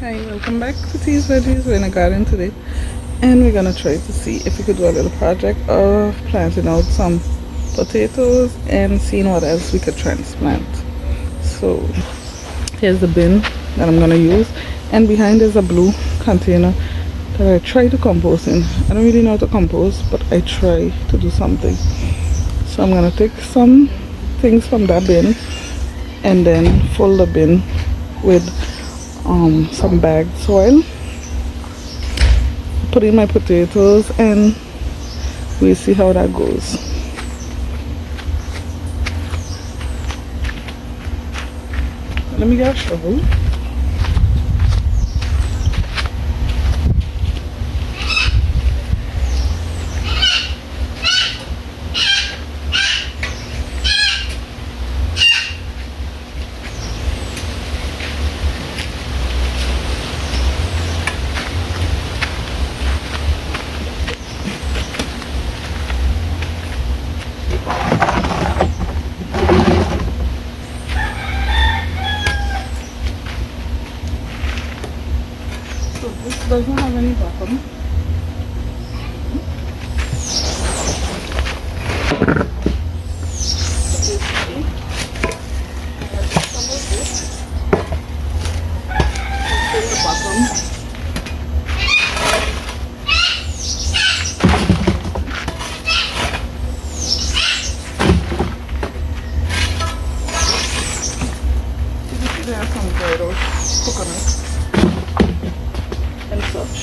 Hi, welcome back to Teas Veggies. We're in a garden today and we're gonna try to see if we could do a little project of planting out some potatoes and seeing what else we could transplant. So here's the bin that I'm gonna use, and behind is a blue container that I try to compost in. I don't really know how to compost, but I try to do something. So I'm gonna take some things from that bin and then fill the bin with some bagged soil, put in my potatoes, and we'll see how that goes. Let me get a shovel. So this doesn't have any bottom. There are some dried out coconuts and such.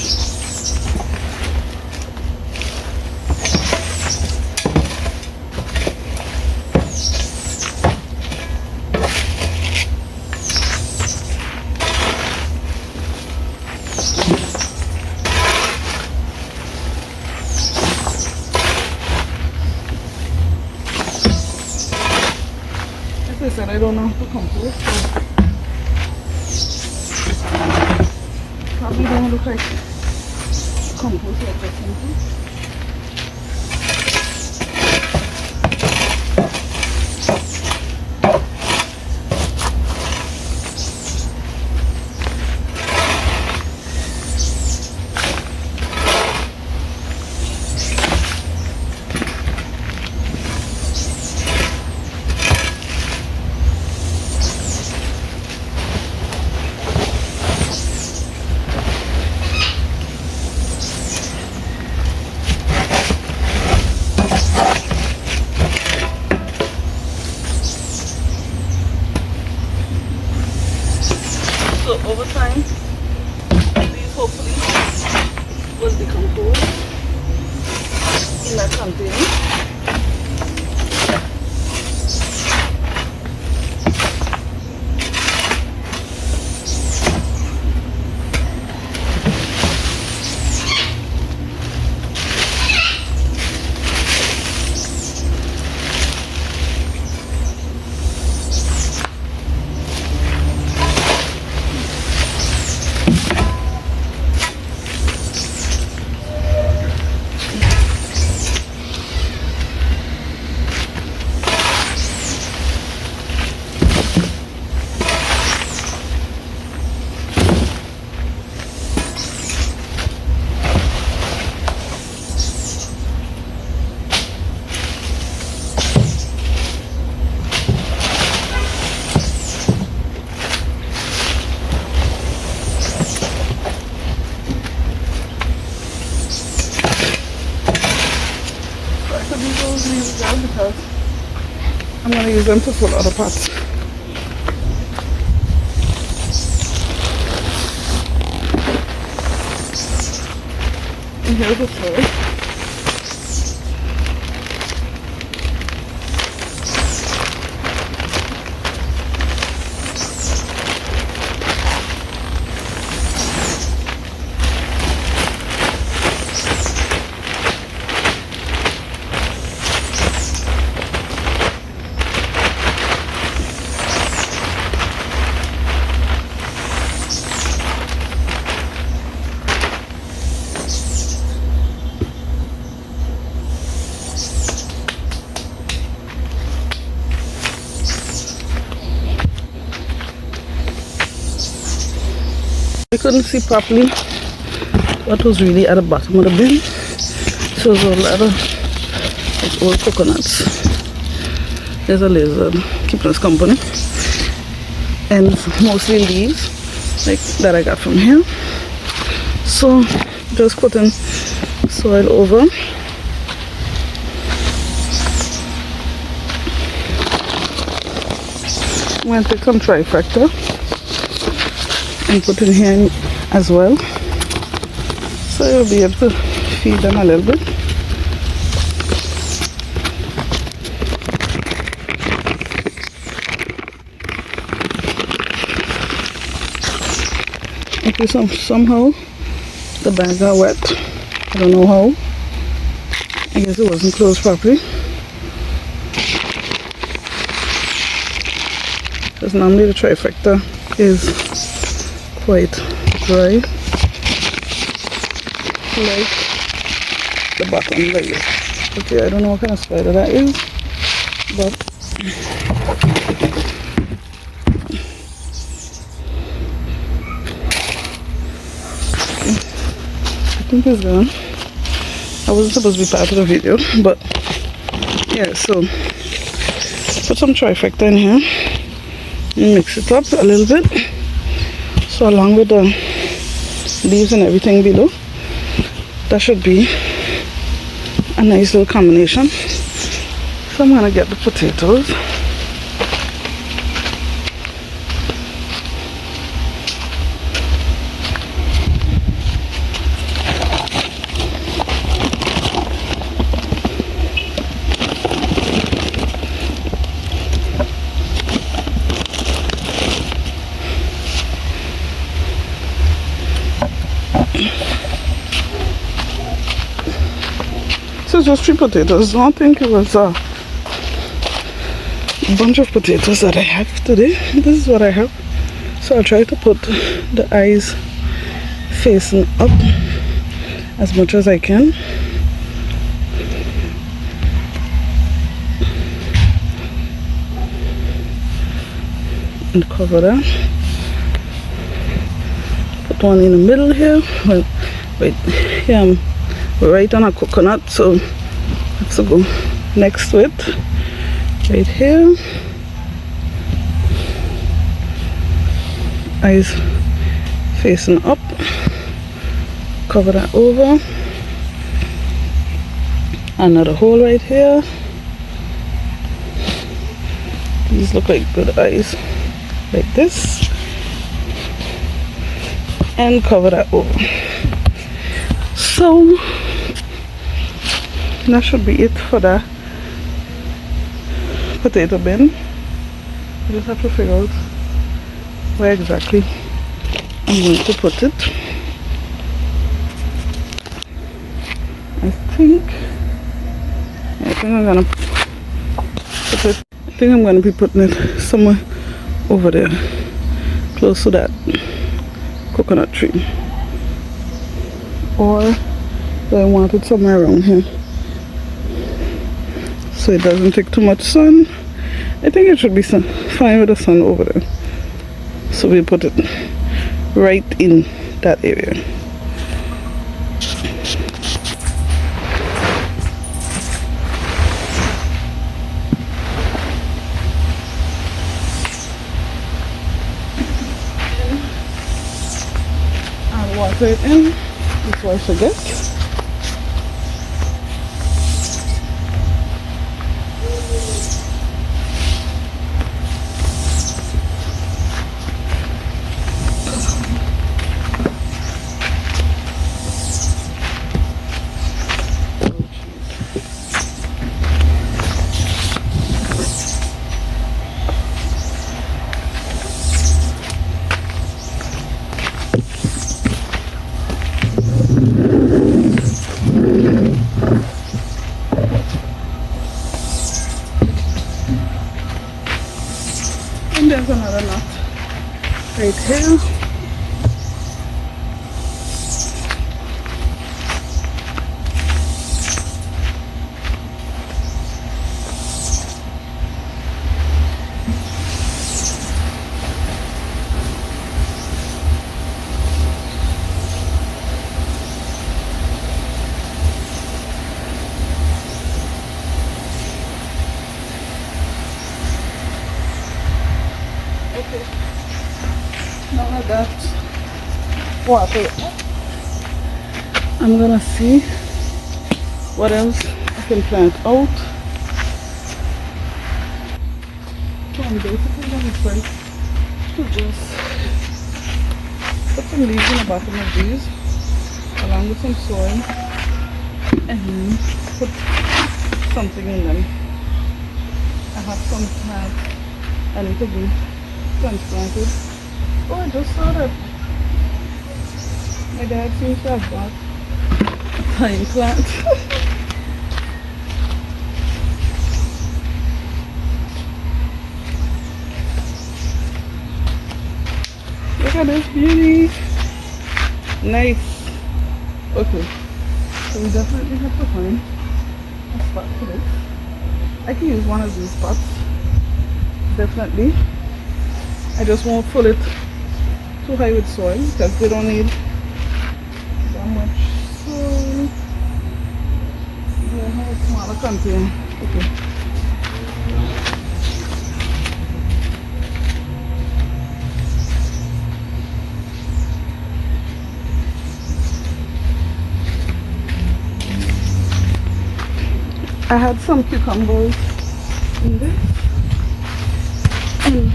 As I said, I don't know how to compost, so probably don't look like compost like that simple. So over time, these hopefully will decompose in that container. So these those leaves down because I'm going to use them to fill other pots. And here's the soil. I couldn't see properly what was really at the bottom of the bin. So it was a lot of like old coconuts. There's a lizard keeping us company. And mostly leaves like that I got from here. So just putting soil over. I'm going to take some trifecta and put in here as well. So you'll be able to feed them a little bit. Okay, somehow the bags are wet. I don't know how. I guess it wasn't closed properly. Because normally the trifecta is quite dry. Like the bottom layer. Okay, I don't know what kind of spider that is, but I think it's gone. I wasn't supposed to be part of the video, but yeah, so put some trifecta in here and mix it up a little bit. So along with the leaves and everything below, that should be a nice little combination. So I'm gonna get the potatoes. So just 3 potatoes. I don't think it was a bunch of potatoes that I have today. This is what I have. So I'll try to put the eyes facing up as much as I can. And cover that. Put one in the middle here. Well, wait, here I'm right on a coconut, so I have to go next to it. Right here. Eyes facing up. Cover that over. Another hole right here. These look like good eyes. Like this. And cover that over. So that should be it for the potato bin. I just have to figure out where exactly I'm going to put it. I think I'm gonna put it. I think I'm gonna be putting it somewhere over there, close to that coconut tree. Or do I want it somewhere around here so it doesn't take too much sun? I think it should be fine with the sun over there. So we put it right in that area. I'll water it in before I forget. water it. I'm gonna see what else I can plant out. So I'm basically gonna try to just put some leaves in the bottom of these along with some soil and then put something in them. I have some plants I need to be transplanted. Oh, I just saw that my dad seems to have bought a pine plant. Look at this beauty. Nice. Okay, so we definitely have to find a spot for this. I can use one of these spots. Definitely. I just won't fill it too high with soil because they don't need that much soil. Yeah, I have a smaller container. Okay. I had some cucumbers in this and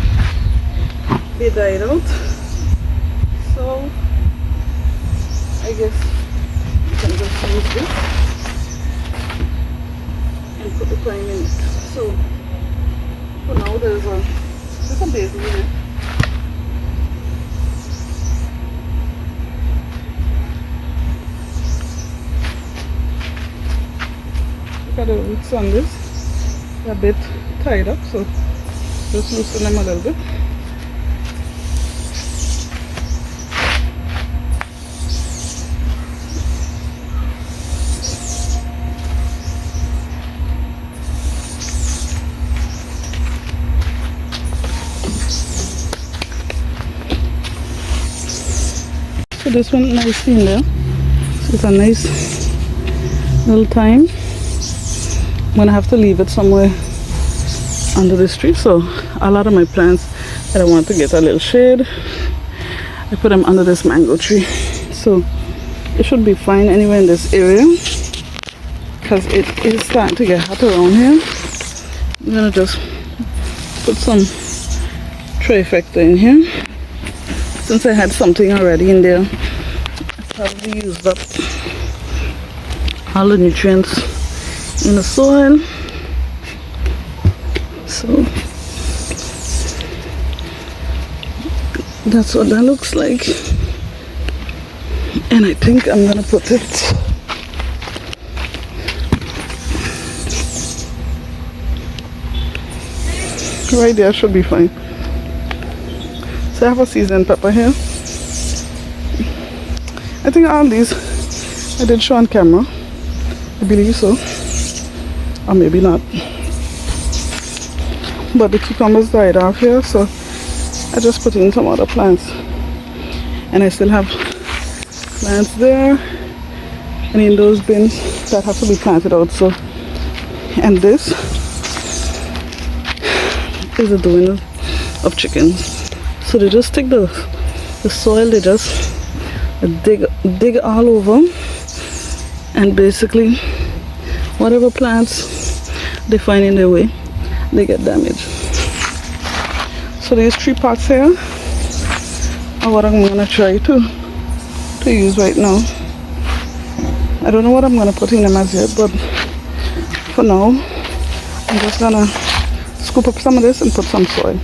they died out, so I guess you can just use this and put the thyme in it. So for now there's some basil in it. Look at the roots on this. They're a bit tied up, so just loosen them a little bit. So this one nicely in there. So it's a nice little thyme. I'm gonna have to leave it somewhere under this tree. So a lot of my plants that I want to get a little shade, I put them under this mango tree. So it should be fine anywhere in this area because it is starting to get hot around here. I'm gonna just put some trifecta in here. Since I had something already in there, I probably used up all the nutrients in the soil. So that's what that looks like. And I think I'm gonna put it right there, should be fine. So I have a seasoned pepper here. I think all these I did show on camera. I believe so. Or maybe not. But the cucumbers died off here, so I just put in some other plants. And I still have plants there. And in those bins that have to be planted out. So, and this is the doing of chickens. So they just take the soil, they just dig all over, and basically whatever plants they find in their way, they get damaged. So these 3 pots here are what I'm gonna try to use right now. I don't know what I'm gonna put in them as yet, but for now I'm just gonna scoop up some of this and put some soil.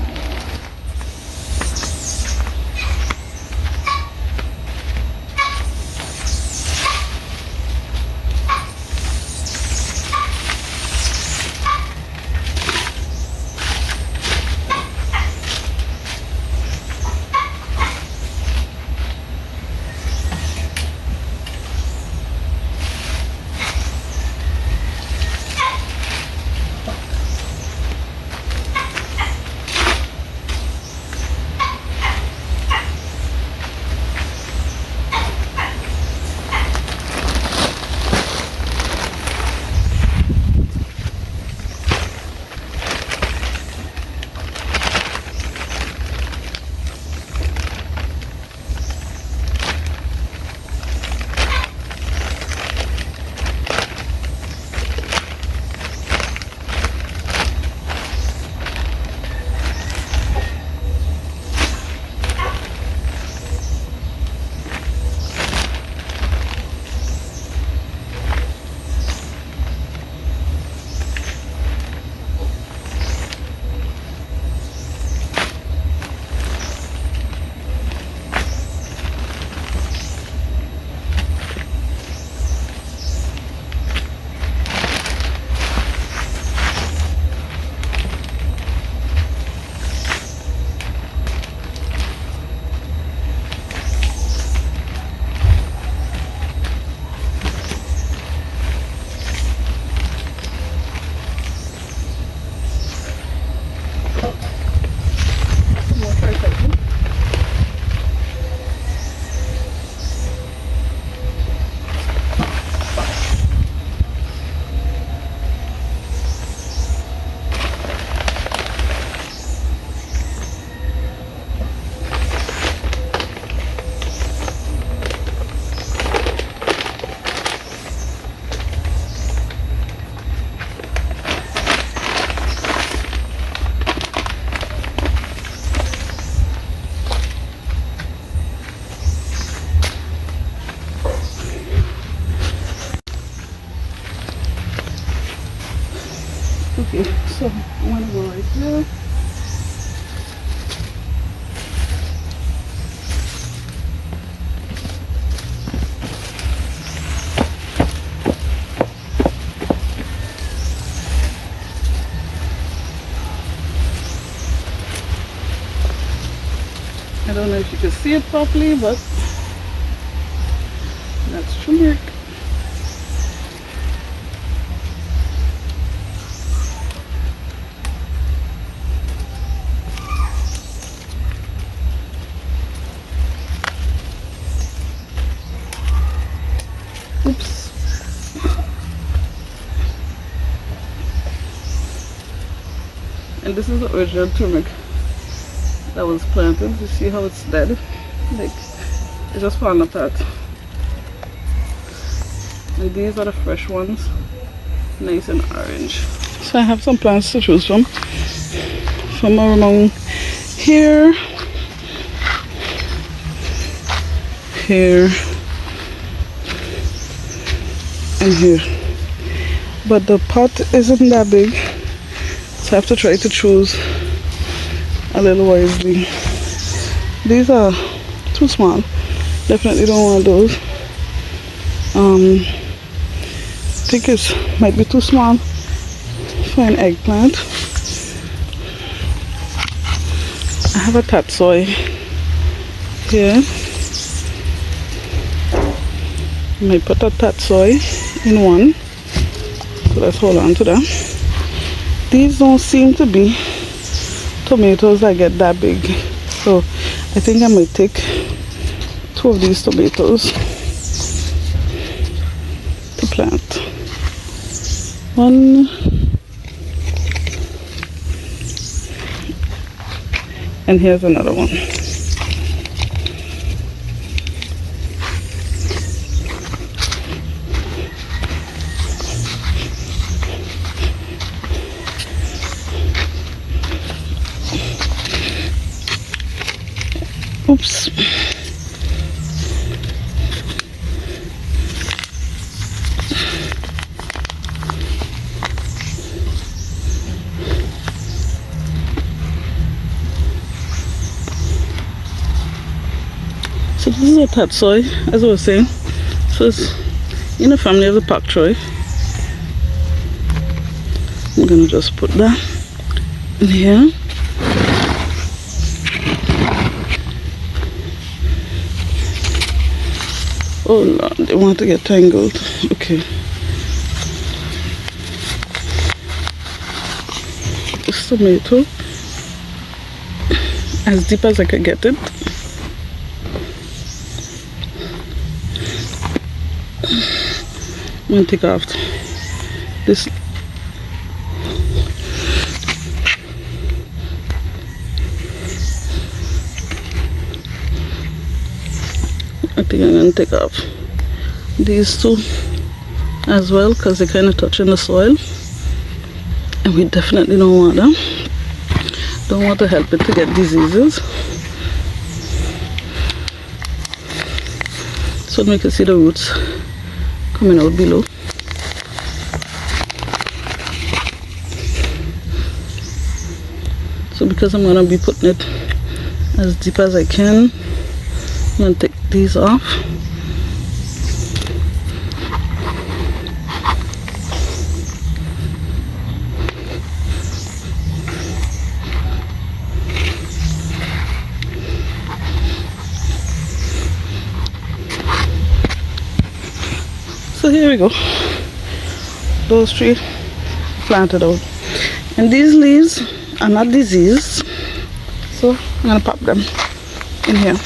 Okay, so I'm gonna go right here. I don't know if you can see it properly, but that's turmeric. Oops. And this is the original turmeric that was planted. You see how it's dead? Like, it's just falling apart. And these are the fresh ones, nice and orange. So I have some plants to choose from around here, here, and here. But the pot isn't that big, so I have to try to choose a little wisely. These are too small. Definitely don't want those. I think it might be too small for an eggplant. I have a tatsoi here. I might put a tatsoi in one. So let's hold on to that. These don't seem to be tomatoes that get that big. So I think I might take 2 of these tomatoes to plant. 1 and here's another one. Oops. So this is a tatsoi, as I was saying. So it's in the family of the pak choy. I'm gonna just put that in here. Oh Lord, they want to get tangled. Okay. This tomato, as deep as I can get it. I'm gonna take off this. I think I'm gonna take off these 2 as well because they kind of touch in the soil, and we definitely don't want them. Don't want to help it to get diseases. So we can see the roots coming out below. So because I'm going to be putting it as deep as I can, I'm going to take these off. So here we go. Those 3 planted out. And these leaves are not diseased. So I'm going to pop them in here.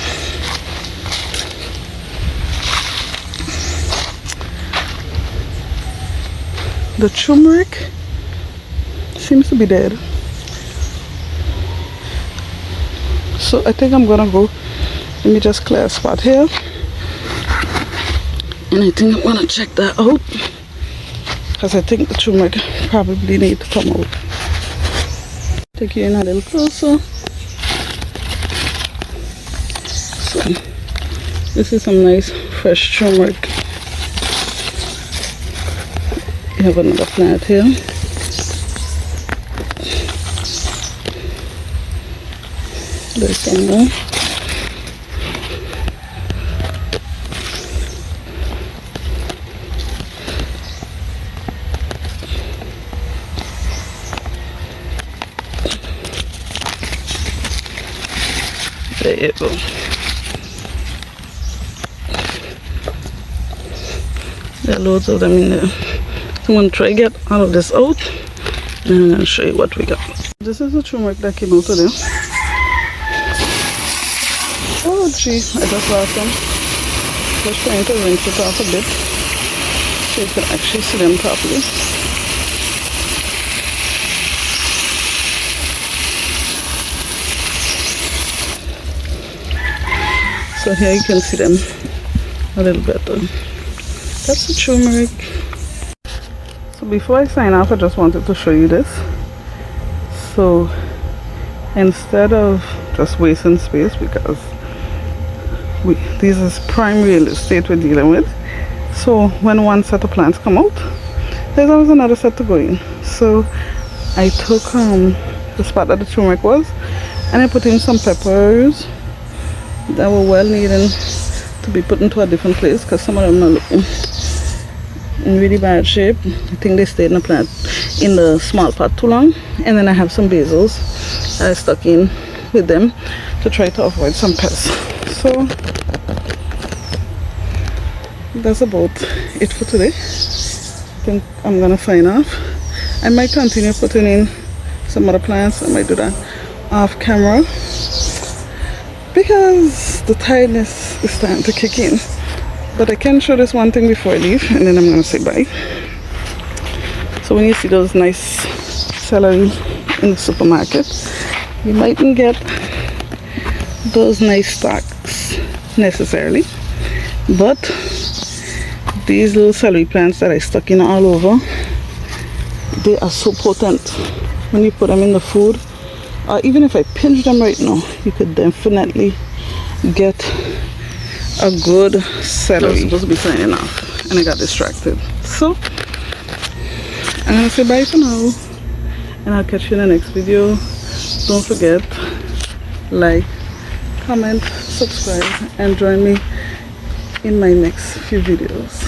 The turmeric seems to be dead. So I think I'm going to go. Let me just clear a spot here. And I think I'm going to check that out, because I think the turmeric probably need to come out. Take you in a little closer. So this is some nice fresh turmeric. You have another plant here. This thing there. There you go. There are loads of them in there. So I'm going to try to get all of this out, and I'm going to show you what we got. This is the turmeric that came out today. Oh gee, I just lost them. Just trying to rinse it off a bit so you can actually see them properly. So here you can see them a little better. That's the turmeric. So before I sign off, I just wanted to show you this. So instead of just wasting space, because this is prime real estate we're dealing with, so when one set of plants come out, there's always another set to go in. So I took the spot that the turmeric was, and I put in some peppers that were well needed to be put into a different place, because some of them are looking in really bad shape. I think they stayed in the plant in the small pot too long. And then I have some basils that I stuck in with them to try to avoid some pests. So that's about it for today. I think I'm gonna sign off. I might continue putting in some other plants. I might do that off camera because the tiredness is starting to kick in. But I can show this one thing before I leave, and then I'm gonna say bye. So when you see those nice celery in the supermarket, you mightn't get those nice stalks necessarily, but these little celery plants that I stuck in all over, they are so potent. When you put them in the food, or even if I pinch them right now, you could definitely get a good celery. I was supposed to be signing off and I got distracted. So I'm gonna say bye for now, and I'll catch you in the next video. Don't forget, like, comment, subscribe, and join me in my next few videos.